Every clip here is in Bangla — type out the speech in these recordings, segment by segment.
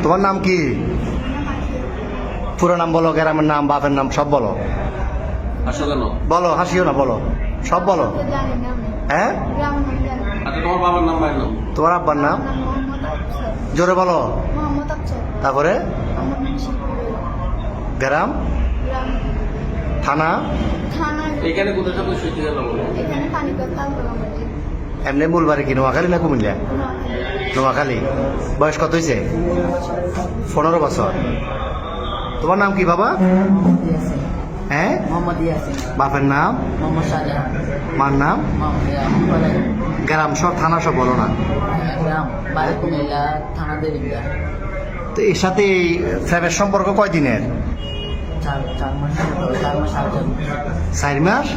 তোমার নাম কি? পুরো নাম বলো, গ্রামের নাম, বাপের নাম সব বলো। বলো, হাসিও না, বলো, সব বলো। হ্যাঁ, তোমার বাবার নাম, ভাইয়ের নাম? তোমার আব্বার নাম জোরে বলো। তারপরে গ্রাম, থানা, এখানে কোথায় থাকো? সুইটি গেল বলো। এমনি মূল বাড়ি কি নোয়াখালী না কুমিল্লা? নোয়াখালী। বয়স কত হয়েছে? 15 বছর। তোমার নাম কি বাবা? হ্যাঁ, বাপের নাম, মার নাম, গ্রাম সব, থানা সব বলো না। তো এর সাথে এই ফ্যামের সম্পর্ক কয়দিনের? 4 মাস।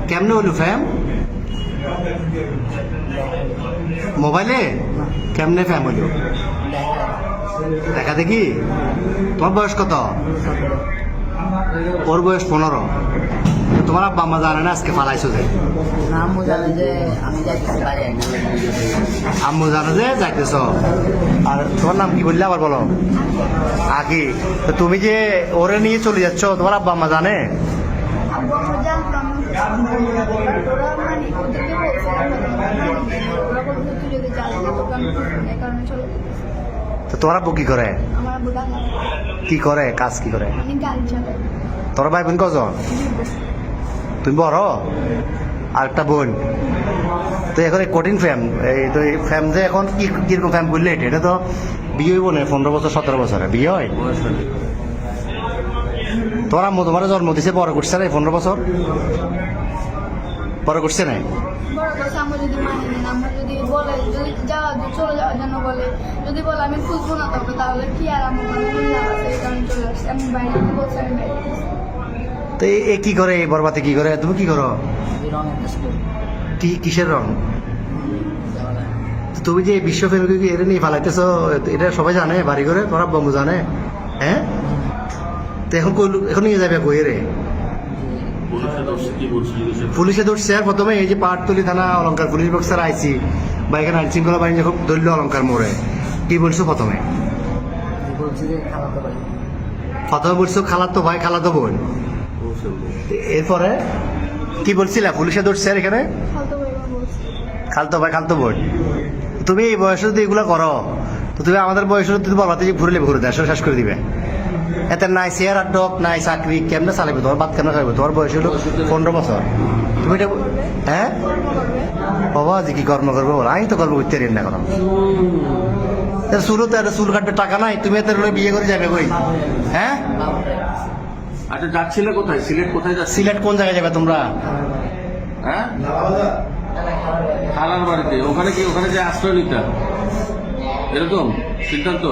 কেমনে হইল ফ্যাম? মোবাইলে? কেমনে ফ্যাম হইল? দেখা দেখি। তোমার বয়স কত? ওর বয়স 15। তোমার আব্বা আম্মা জানে না আজকে পালাইছো যে? আম্মু জানে যে যাইতেছ। আর তোমার নাম কি বললে আবার বলো? আগে। তো তুমি যে ওরে নিয়ে চলে যাচ্ছ, তোমার আব্বা আম্মা জানে? তো তোমার আব্বু কি করে? কি করে কাজ, কি করে? তোর ভাই বোন কজন? তুমি বড়, আর একটা বোন। তো এখন কঠিন ফ্যাম, এই তো ফ্যাম যে এখন কি কিরকম ফ্যাম করলে? এটা তো বিয়ে হইব না 15 বছর 17 বছরে বিয়ে হয়। তোমার আম্মু তোমার জন্ম দিছে, বড় করছে না 15 বছর? বড় করছে না? তো এ কি করে, এই বরবাতে কি করে? তুমি কি করো? কিসের রং? তুমি যে বিশ্ব ফেমিকে এটা নিয়ে ফালাইতেছ, এটা সবাই জানে বাড়ি করে? তোমার আব্বু জানে? হ্যাঁ। তো এখন নিয়ে যাবে কই রে? পুলিশে ধরছে। আর প্রথমে এই যে পাহাড়তলি থানা অলঙ্কার পুলিশ বক্সার আইসি বা এখানে আইন শৃঙ্খলা বাহিনী যখন ধরল অলঙ্কার মোড়ে, কি বলছো প্রথমে? বলছো খালাতো ভাই, খালাতো বোন। এরপরে কি বলছিলা? পুলিশে ধরছে আর এখানে খালতো ভাই, খালতো বোন। তুমি এই বয়সে যদি এগুলো করো, তো তুমি আমাদের বয়সে তুমি বলবাতে যে ঘুরলে ঘুরে দেয়, শেষ করে দিবে। এতে নাই চেয়ার আর ডক, নাই চাকরি, কেমনে চালাবে? তোমার বাদ কেন খাইবে? তোমার বয়স হলো 15 বছর। তুমি এটা হ্যাঁ বাবা যে কি কর্ম করবো? আমি তো কর্ম করতে পারি না এখন। চুলও তো চুল কাটবে টাকা নাই, তুমি এত বিয়ে করে যাবে কই? হ্যাঁ। আচ্ছা, যাচ্ছিলে কোথায়? সিলেট কোথায় যাচ্ছিলে? সিলেট কোন জায়গায় যাবে তোমরা? হ্যাঁ, খালার বাড়িতে। ওখানে কি, ওখানে যে আশ্রয় নিতে এরকম সিদ্ধান্ত?